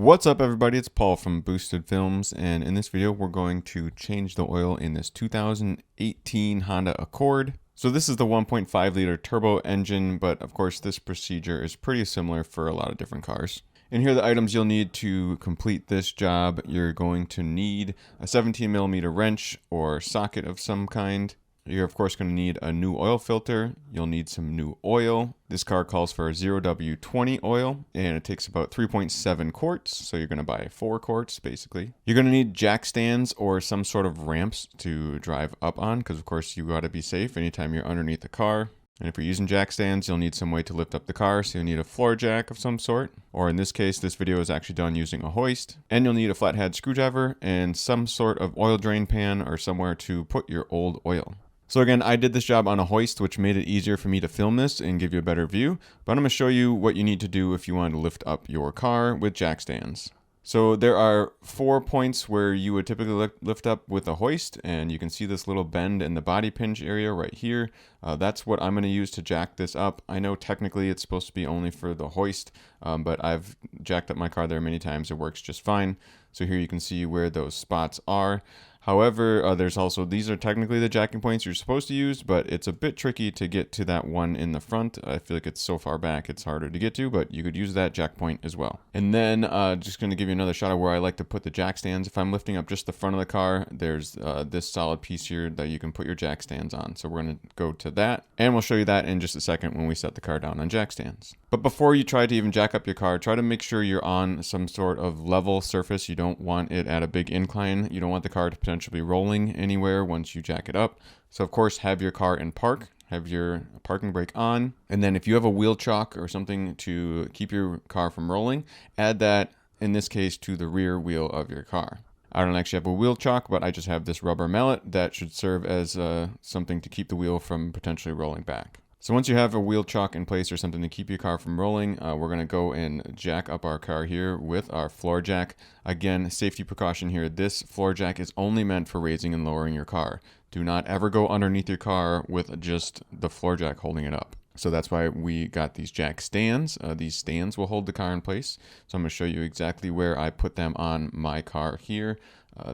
What's up everybody, it's Paul from Boosted Films, and in this video we're going to change the oil in this 2018 Honda Accord. So this is the 1.5 liter turbo engine, but of course this procedure is pretty similar for a lot of different cars. And here are the items you'll need to complete this job. You're going to need a 17mm wrench or socket of some kind. You're of course going to need a new oil filter. You'll need some new oil. This car calls for a 0W20 oil and it takes about 3.7 quarts. So you're going to buy 4 quarts basically. You're going to need jack stands or some sort of ramps to drive up on because of course you got to be safe anytime you're underneath the car. And if you're using jack stands, you'll need some way to lift up the car, so you'll need a floor jack of some sort. Or in this case, this video is actually done using a hoist. And you'll need a flathead screwdriver and some sort of oil drain pan or somewhere to put your old oil. So again, I did this job on a hoist, which made it easier for me to film this and give you a better view. But I'm going to show you what you need to do if you want to lift up your car with jack stands. So there are 4 points where you would typically lift up with a hoist, and you can see this little bend in the body pinch area right here. That's what I'm going to use to jack this up. I know technically it's supposed to be only for the hoist, but I've jacked up my car there many times. It works just fine. So here you can see where those spots are. However, there's also, these are technically the jacking points you're supposed to use, but it's a bit tricky to get to that one in the front. I feel like it's so far back, it's harder to get to, but you could use that jack point as well. And then just going to give you another shot of where I like to put the jack stands. If I'm lifting up just the front of the car, there's this solid piece here that you can put your jack stands on. So we're going to go to that, and we'll show you that in just a second when we set the car down on jack stands. But before you try to even jack up your car, try to make sure you're on some sort of level surface. You don't want it at a big incline. You don't want the car to potentially be rolling anywhere once you jack it up. So of course, have your car in park, have your parking brake on, and then if you have a wheel chock or something to keep your car from rolling, add that, in this case, to the rear wheel of your car. I don't actually have a wheel chock, but I just have this rubber mallet that should serve as something to keep the wheel from potentially rolling back. So once you have a wheel chock in place or something to keep your car from rolling, we're going to go and jack up our car here with our floor jack. Again, safety precaution here, this floor jack is only meant for raising and lowering your car. Do not ever go underneath your car with just the floor jack holding it up. So that's why we got these jack stands. These stands will hold the car in place. So I'm going to show you exactly where I put them on my car here.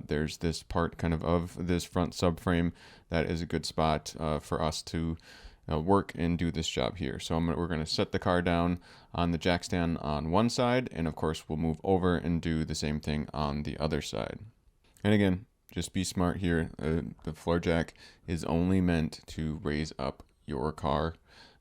There's this part of this front subframe that is a good spot for us to work and do this job here. So we're going to set the car down on the jack stand on one side, and of course we'll move over and do the same thing on the other side. And again, just be smart here. The floor jack is only meant to raise up your car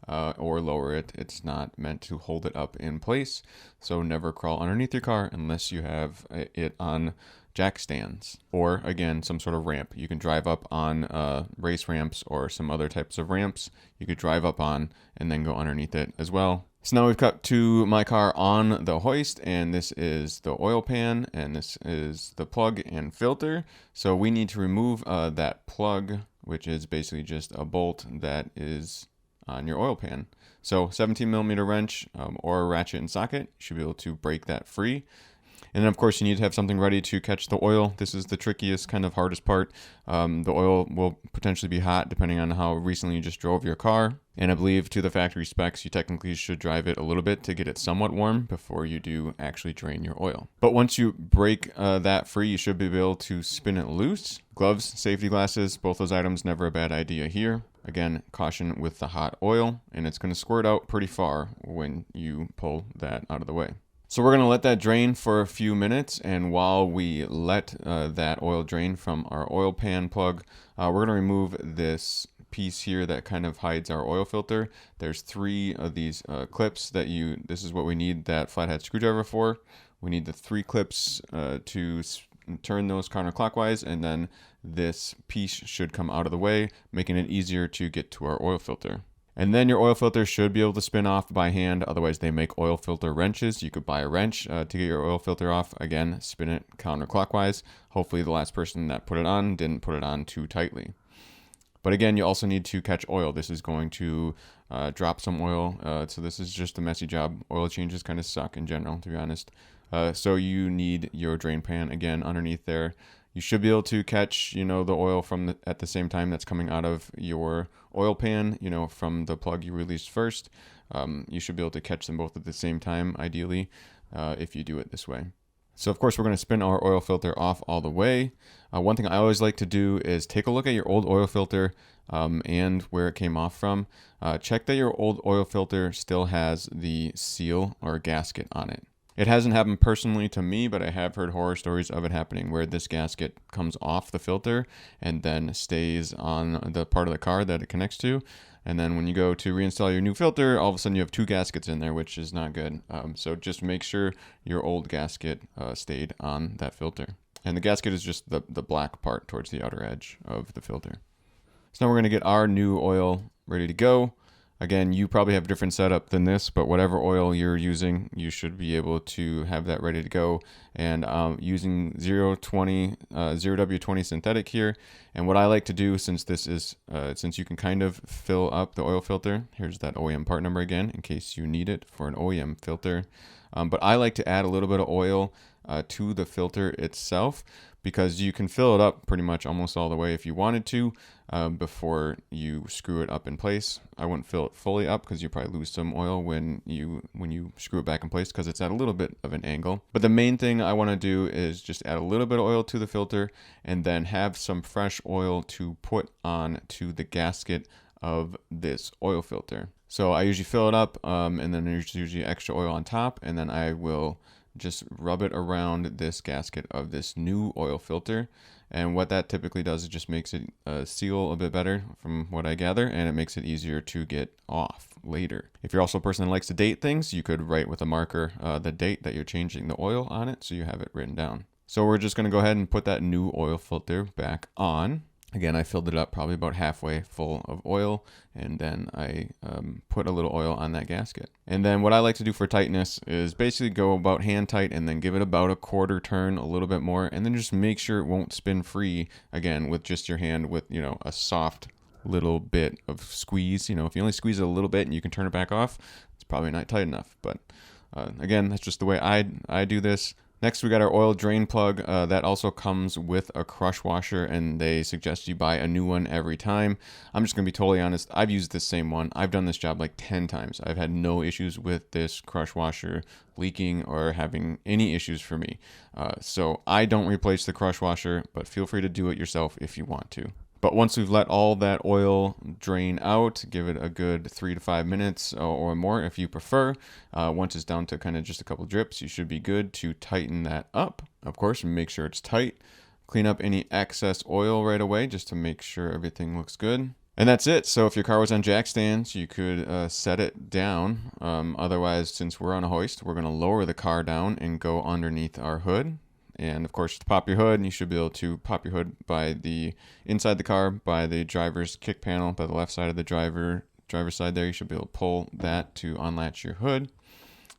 or lower it. It's not meant to hold it up in place. So never crawl underneath your car unless you have it on jack stands, or again some sort of ramp. You can drive up on race ramps or some other types of ramps you could drive up on and then go underneath it as well. So now we've got to my car on the hoist, and this is the oil pan and this is the plug and filter. So we need to remove that plug, which is basically just a bolt that is on your oil pan. So 17mm wrench or a ratchet and socket, you should be able to break that free. And then of course you need to have something ready to catch the oil. This is the trickiest, hardest part. The oil will potentially be hot depending on how recently you just drove your car. And I believe to the factory specs, you technically should drive it a little bit to get it somewhat warm before you do actually drain your oil. But once you break that free, you should be able to spin it loose. Gloves, safety glasses, both those items, never a bad idea here. Again, caution with the hot oil, and it's going to squirt out pretty far when you pull that out of the way. So we're going to let that drain for a few minutes, and while we let that oil drain from our oil pan plug, we're going to remove this piece here that hides our oil filter. There's 3 of these clips that this is what we need that flathead screwdriver for. We need the 3 clips to turn those counterclockwise, and then this piece should come out of the way, making it easier to get to our oil filter. And then your oil filter should be able to spin off by hand. Otherwise, they make oil filter wrenches. You could buy a wrench to get your oil filter off. Again, spin it counterclockwise. Hopefully the last person that put it on didn't put it on too tightly. But again, you also need to catch oil. This is going to drop some oil. So this is just a messy job. Oil changes kind of suck in general, to be honest. So you need your drain pan again underneath there. You should be able to catch, the oil at the same time that's coming out of your oil pan, from the plug you released first. You should be able to catch them both at the same time, ideally, if you do it this way. So of course we're going to spin our oil filter off all the way. One thing I always like to do is take a look at your old oil filter and where it came off from. Check that your old oil filter still has the seal or gasket on it. It hasn't happened personally to me, but I have heard horror stories of it happening where this gasket comes off the filter and then stays on the part of the car that it connects to. And then when you go to reinstall your new filter, all of a sudden you have two gaskets in there, which is not good. So just make sure your old gasket stayed on that filter. And the gasket is just the black part towards the outer edge of the filter. So now we're going to get our new oil ready to go. Again, you probably have a different setup than this, but whatever oil you're using, you should be able to have that ready to go. And using 0W20 synthetic here. And what I like to do, since this is, since you can kind of fill up the oil filter, here's that OEM part number again, in case you need it for an OEM filter. But I like to add a little bit of oil to the filter itself, because you can fill it up pretty much almost all the way if you wanted to before you screw it up in place. I wouldn't fill it fully up because you probably lose some oil when you screw it back in place, because it's at a little bit of an angle. But the main thing I want to do is just add a little bit of oil to the filter and then have some fresh oil to put on to the gasket of this oil filter. So I usually fill it up and then there's usually extra oil on top, and then I will just rub it around this gasket of this new oil filter. And what that typically does is just makes it seal a bit better from what I gather, and it makes it easier to get off later. If you're also a person that likes to date things, you could write with a marker the date that you're changing the oil on it, so you have it written down. So we're just going to go ahead and put that new oil filter back on. Again, I filled it up probably about halfway full of oil, and then I put a little oil on that gasket. And then what I like to do for tightness is basically go about hand tight and then give it about a quarter turn, a little bit more, and then just make sure it won't spin free again with just your hand with, you know, a soft little bit of squeeze. You know, if you only squeeze it a little bit and you can turn it back off, it's probably not tight enough. But again, that's just the way I do this. Next, we got our oil drain plug. That also comes with a crush washer, and they suggest you buy a new one every time. I'm just going to be totally honest. I've used the same one. I've done this job like 10 times. I've had no issues with this crush washer leaking or having any issues for me. So I don't replace the crush washer, but feel free to do it yourself if you want to. But once we've let all that oil drain out, give it a good 3 to 5 minutes or more if you prefer. Once it's down to kind of just a couple drips, you should be good to tighten that up. Of course, make sure it's tight. Clean up any excess oil right away just to make sure everything looks good. And that's it. So if your car was on jack stands, you could set it down. Otherwise, since we're on a hoist, we're going to lower the car down and go underneath our hood. And of course, to pop your hood, you should be able to pop your hood by the inside the car, by the driver's kick panel, by the left side of the driver's side there. You should be able to pull that to unlatch your hood.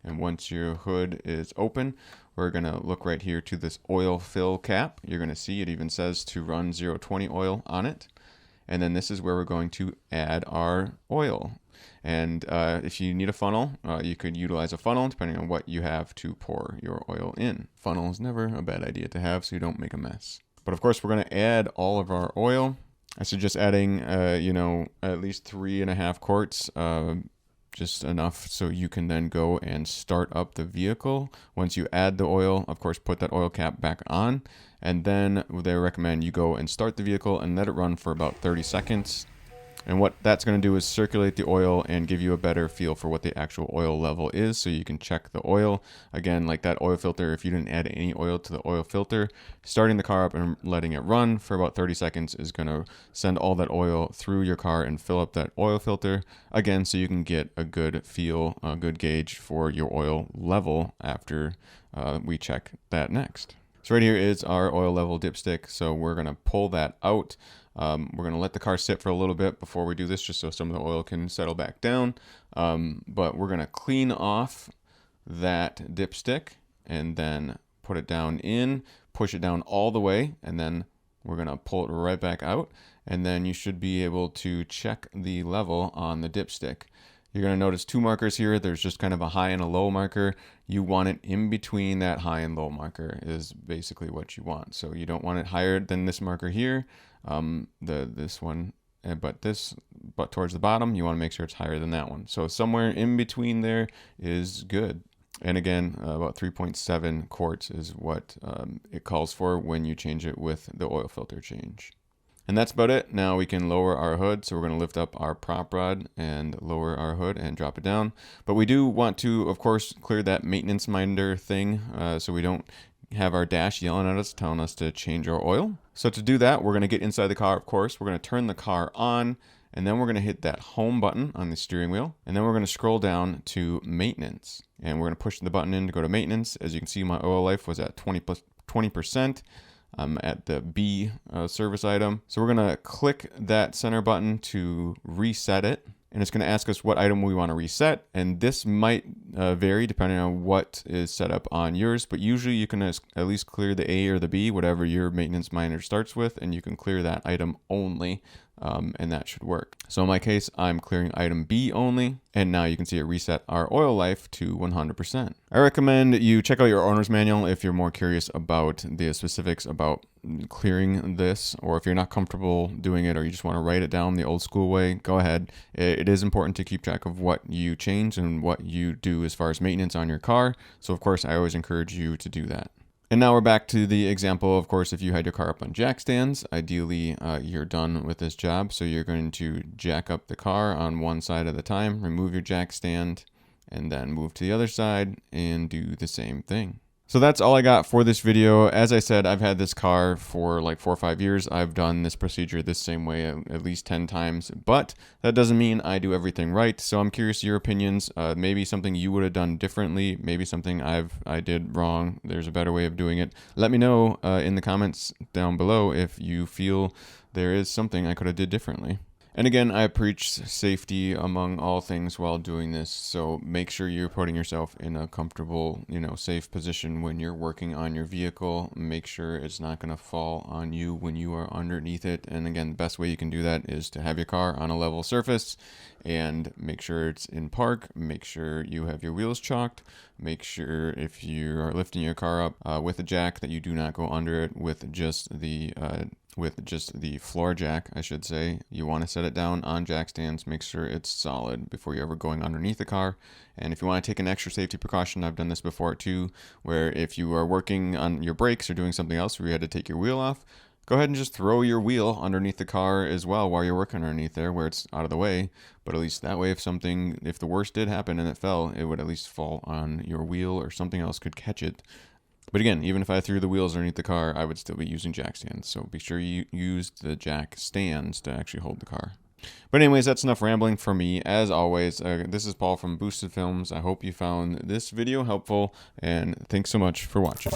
And once your hood is open, we're going to look right here to this oil fill cap. You're going to see it even says to run 020 oil on it. And then this is where we're going to add our oil. And if you need a funnel, you could utilize a funnel depending on what you have to pour your oil in. Funnel is never a bad idea to have so you don't make a mess. But of course, we're going to add all of our oil. I suggest adding, at least 3.5 quarts, just enough so you can then go and start up the vehicle. Once you add the oil, of course, put that oil cap back on. And then they recommend you go and start the vehicle and let it run for about 30 seconds. And what that's going to do is circulate the oil and give you a better feel for what the actual oil level is, so you can check the oil. Again, like that oil filter, if you didn't add any oil to the oil filter, starting the car up and letting it run for about 30 seconds is going to send all that oil through your car and fill up that oil filter, again, so you can get a good feel, a good gauge for your oil level after we check that next. So right here is our oil level dipstick, so we're going to pull that out. We're going to let the car sit for a little bit before we do this, just so some of the oil can settle back down. But we're going to clean off that dipstick and then put it down in, push it down all the way, and then we're going to pull it right back out. And then you should be able to check the level on the dipstick. You're going to notice 2 markers here. There's just kind of a high and a low marker. You want it in between that high and low marker is basically what you want. So you don't want it higher than this marker here, this one, but towards the bottom, you want to make sure it's higher than that one. So somewhere in between there is good. And again, about 3.7 quarts is what it calls for when you change it with the oil filter change. And that's about it. Now we can lower our hood. So we're going to lift up our prop rod and lower our hood and drop it down. But we do want to, of course, clear that maintenance minder thing so we don't have our dash yelling at us, telling us to change our oil. So to do that, we're going to get inside the car, of course. We're going to turn the car on, and then we're going to hit that home button on the steering wheel. And then we're going to scroll down to maintenance. And we're going to push the button in to go to maintenance. As you can see, my oil life was at 20%. I'm at the B service item. So we're going to click that center button to reset it. And it's going to ask us what item we want to reset. And this might vary depending on what is set up on yours. But usually you can at least clear the A or the B, whatever your maintenance miner starts with. And you can clear that item only. And that should work. So in my case, I'm clearing item B only. And now you can see it reset our oil life to 100%. I recommend you check out your owner's manual if you're more curious about the specifics about clearing this, or if you're not comfortable doing it or you just want to write it down the old school way, go ahead. It is important to keep track of what you change and what you do as far as maintenance on your car. So of course, I always encourage you to do that. And now we're back to the example. Of course, if you had your car up on jack stands, ideally you're done with this job. So you're going to jack up the car on one side at a time, remove your jack stand, and then move to the other side and do the same thing. So that's all I got for this video. As I said, I've had this car for like 4 or 5 years. I've done this procedure this same way at least 10 times, but that doesn't mean I do everything right. So I'm curious your opinions. Maybe something you would have done differently. Maybe something I did wrong. There's a better way of doing it. Let me know in the comments down below if you feel there is something I could have did differently. And again, I preach safety among all things while doing this, so make sure you're putting yourself in a comfortable, safe position when you're working on your vehicle. Make sure it's not going to fall on you when you are underneath it. And again, the best way you can do that is to have your car on a level surface and make sure it's in park. Make sure you have your wheels chalked. Make sure if you are lifting your car up with a jack that you do not go under it with just the floor jack, I should say. You want to set it down on jack stands. Make sure it's solid before you're ever going underneath the car. And if you want to take an extra safety precaution, I've done this before too, where if you are working on your brakes or doing something else where you had to take your wheel off, go ahead and just throw your wheel underneath the car as well while you're working underneath there where it's out of the way. But at least that way, if the worst did happen and it fell, it would at least fall on your wheel or something else could catch it. But again, even if I threw the wheels underneath the car, I would still be using jack stands. So be sure you use the jack stands to actually hold the car. But anyways, that's enough rambling for me. As always, this is Paul from Boosted Films. I hope you found this video helpful, and thanks so much for watching.